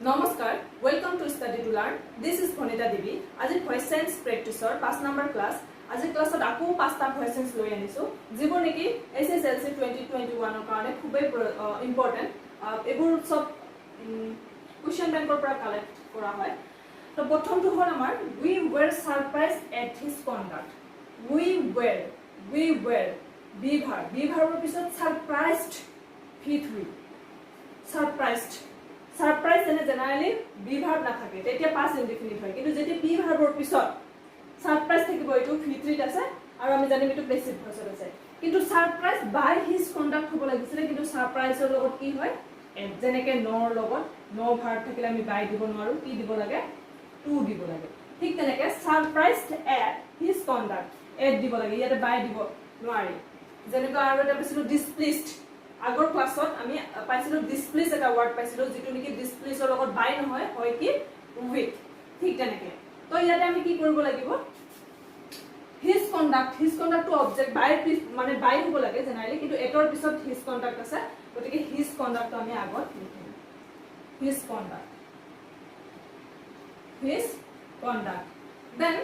Namaskar, welcome to Study to Learn. This is Bonita Devi. আজি voice sense practiceৰ 5 number class. আজি ক্লাছত আকৌ 5টা voice sense লৈ আনিছো। যিবোৰ নেকি SSLC 2021 ৰ কাৰণে খুবেই ইম্পৰ্টেন্ট। এবোৰ সব কোৱেশ্চন বেংকৰ পৰা কালেক্ট কৰা হয়। তো প্ৰথমটো হ'ল আমাৰ we were surprised at his conduct. We were be ভাৰ্বৰ পিছত surprised V3 surprised Surprise and generally be verb na thake tetia past indefinite hoy kintu jeti be verbor pisot surprise thakibo etu V3 ase aru ami janim etu passive voice ase kintu surprise by his conduct hobo lagisile kintu surprise er logot ki hoy jeneke nor logot no verb thakile ami by dibo noaru ki dibo lage to dibo lage thik teneke surprised at his conduct at dibo lage yate by dibo noari jeneka aru eta pisilo displeased আগৰ ক্লাছত আমি পাইছিলো displace এটা word পাইছিলো যেটো নেকি ডিসপ্লেসৰ লগত বাই নহয় হয় কি উইথ ঠিক তেনেকে তো ইয়াতে আমি কি কৰিব লাগিব his conduct টো অবজেক্ট বাই মানে বাই হ'ব লাগে জেনাৰেলি কিন্তু এটৰ পিছত his conduct আছে গতিকে his conduct টো আমি আগত লিখিম his conduct then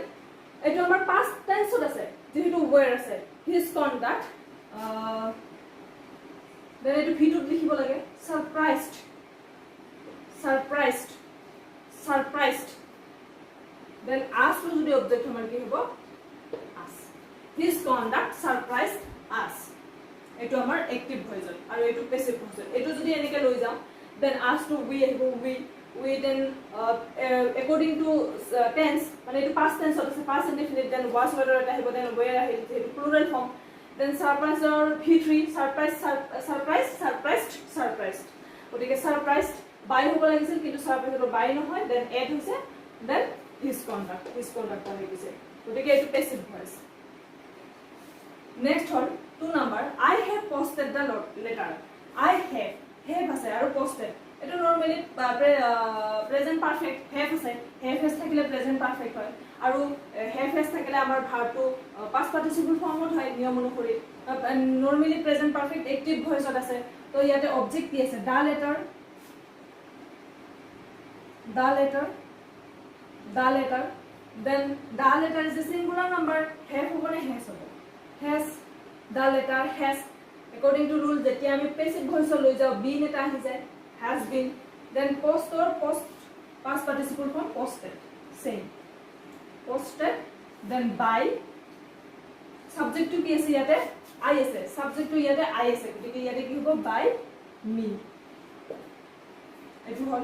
এটো আমাৰ past tense আছে যেহেতু were আছে his conduct then etu V2 likhibo lage surprised then us to jodi object hamar ki hobo us his conduct surprised us etu amar active voice aru etu passive voice etu jodi enike loi jam then us to we hobo we then according to tense mane etu past tense ase past indefinite then was whether eta hobo then where ahil etu plural form then surprise or V3 surprised ওদিকে surprised by হ'ব লাগিছিল কিন্তু surprise ৰ by নহয় then add হৈছে then his conduct হৈ গৈছে ওদিকে এটো passive voice next hall 2 number I have posted the letter I have আছে আৰু posted এটো নৰমালি প্ৰেজেন্ট পাৰফেক্ট have আছে have থাকিলে প্ৰেজেন্ট পাৰফেক্ট হয় আৰু have থাকিলে আমাৰ ভাৰ্বটো past participle ফৰ্মত হয় নিয়ম অনুসৰি নরমালি প্রেজেন্ট পারফেক্ট অ্যাক্টিভ ভয়েসত আছে তো ইয়াতে অবজেক্ট কি আছে the letter then the letter is a singular number have হবনে has হ'ব has the letter has according to rule যেতিয়া আমি passive voice লৈ যাও been এটা আহি যায় has been then post past participle form posted same posted then by subject to কি আছে ইয়াতে I আছে subject to ইয়াতে I আছে গতিকে ইয়াতে কি হ'ব by me এটো হল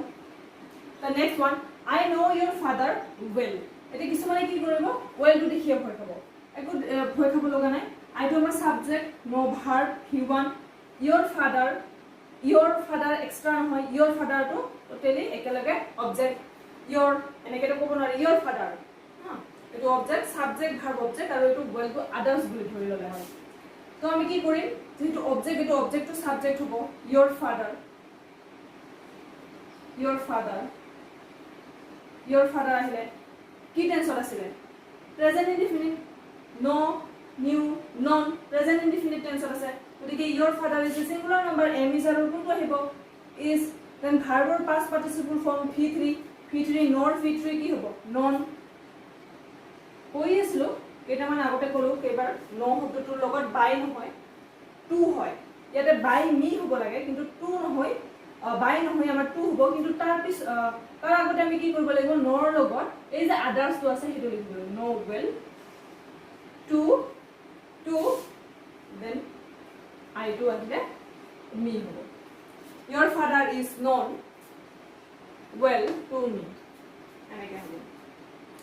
the next one I know your father well এটা কিছুমানে কি কৰিব well to দেখিয়ে ভয় খাব একো ভয় খাব লগা নাই I to আমাৰ subject no verb he1 your father extra নহয় your father to totally একেলগে object your এনেকে তো ক'ব নোৱাৰি your father এটো object subject verb object আৰু এটো well to others বুলি ধৰি ললে হয় তো আমি কি কৰিম যেটো object এটো object to subject হ'ব your father আহিলে কি টেন্সত আছিল present indefinite no new non present indefinite টেন্সত আছে গতিকে your father is a singular number am is আৰু কোনটো আহিব is then verb past participle form V3 nor V3 কি হ'ব non কৈ আসলো এটা মানে আগতে কলো কেবাৰ no শব্দটোৰ লগত by নহয় to হয় ইয়াতে by me হ'ব লাগে কিন্তু to নহয় by নহয় আমাৰ to হ'ব কিন্তু তাৰ আগতে আমি কি কৰিব লাগিব nor লগত এই যে others টো আছে হেতু লিখিব no well to then I do আহিলে me হ'ব your father is known well to me এনেকে হ'ব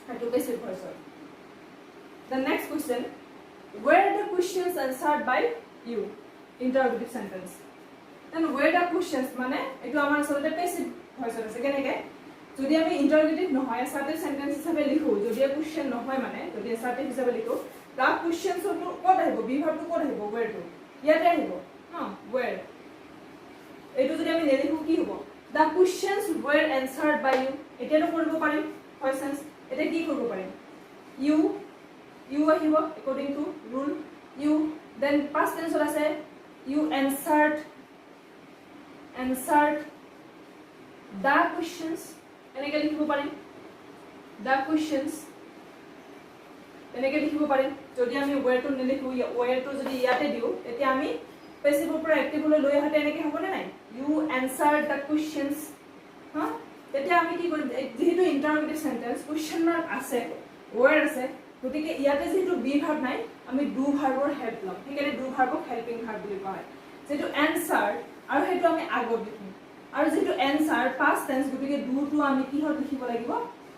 হেতু passive voice the next question were the questions answered by you interrogative sentence then were the questions মানে এটো আমাৰ আসলে passive voice আছে কেনেকে যদি আমি interrogative নহয় assertive sentence হিচাপে লিখো যদি question নহয় মানে যদি assertive হিচাপে লিখো the questions টো ক'ত আহিব be verb টো ক'ত আহিব where টো ইয়াতে আহিব where এটো যদি আমি নেলিখো কি হ'ব the questions were answered by you এটাটো কৰিব পাৰিম questions এটা কি কৰিব পাৰিম you আহিব according to rule you then past tense আছে you answered the questions এনেকৈ লিখিব পাৰিম the questions এনেকৈ লিখিব পাৰিম যদি আমি where টো নিলিখো where টো যদি ইয়াতে দিও তেতিয়া আমি পেছিভৰ পৰা এক্টিভলৈ লৈ আহাতে এনেকৈ হ'বনে নাই you answer the questions হা তেতিয়া আমি কি কৰিম যেহেতু ইন্টাৰগেটিভ সেন্টেন্স কোৱেশ্চন মাৰ্ক আছে where আছে গতিকে ইয়াতে যেহেতু বি ভাৰ্ব নাই আমি ডু ভাৰ্বৰ হেল্প লম সেইকাৰণে ডু ভাৰ্বক হেল্পিং ভাৰ্ব বুলি কোৱা হয় যেটো এনসাৰ আৰু হেতু আমি আগত লিখিম আৰু যেটো এনসাৰ পাস্ট টেন্স গতিকে ডু টো আমি কি হত লিখিব লাগিব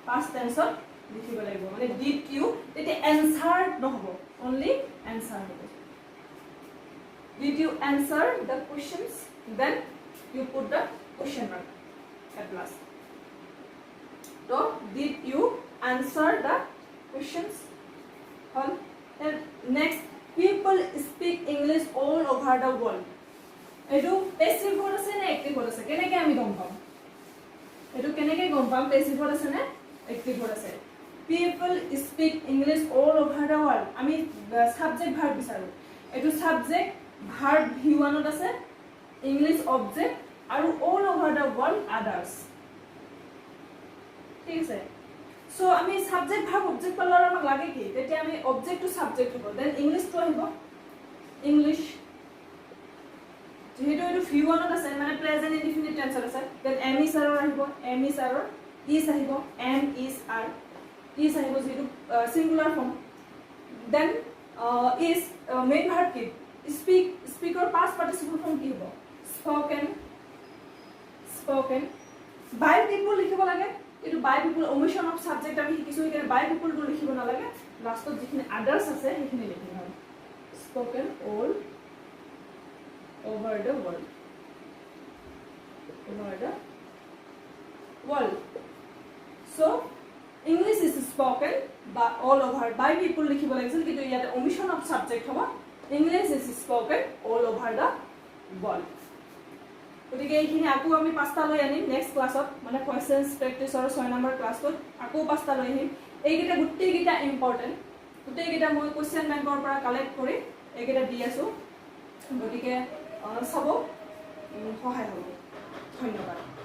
পাস্ট টেন্সত লিখিব লাগিব মানে ডিড ইউ তেতিয়া এনসাৰ নহব অনলি এনসাৰ হ'ব did you answer the questions then you put the question mark at last so did you answer the questions all then next people speak english all over the world edu passive word ase na active word ase keneke ami gom pam edu keneke gom pam passive word ase na active word ase people speak english all over the world ami subject verb bisaru edu subject verb v1 ot ase english object aru all over the world others ঠিক আছে so আমি subject verb object পালৰ আমাক লাগে কি তেতিয়া আমি object to subject হ'ব দেন ইংলিশ টু আহিব ইংলিশ যেহেতু এটো v1 ত আছে মানে প্ৰেজেন্ট ইনডিফিনিট টেন্সত আছে দেন am is are আহিব am is are is আহিব am is are is আহিব যেহেতু singular form then is main verb কি speak speaker past participle form কি হ'ব spoken spoken by people লিখিব লাগে এটো by people omission of subject আমি শিকিছো এখানে by people টো লিখিব না লাগে লাষ্টত যিখিনি others আছে সেইখিনি লিখিব হবে spoken all over the world so english is spoken by all over by people লিখিব লাগিছিল কিন্তু ইয়াতে omission of subject হ'ব english is spoken all over the world গতিকে এইখিনি আকৌ আমি পাঁচটা লৈ আনিম নেক্সট ক্লাছত মানে কোৱেশ্চনছ প্ৰেক্টিছৰ 6 নম্বৰ ক্লাছত আকৌ পাঁচটা লৈ আহিম এইকেইটা গোটেইকেইটা ইম্পৰ্টেন্ট গোটেইকেইটা মই কোৱেশ্চন বেংকৰ পৰা কালেক্ট কৰি এইকেইটা দি আছো গতিকে চাব সহায় হ'ব ধন্যবাদ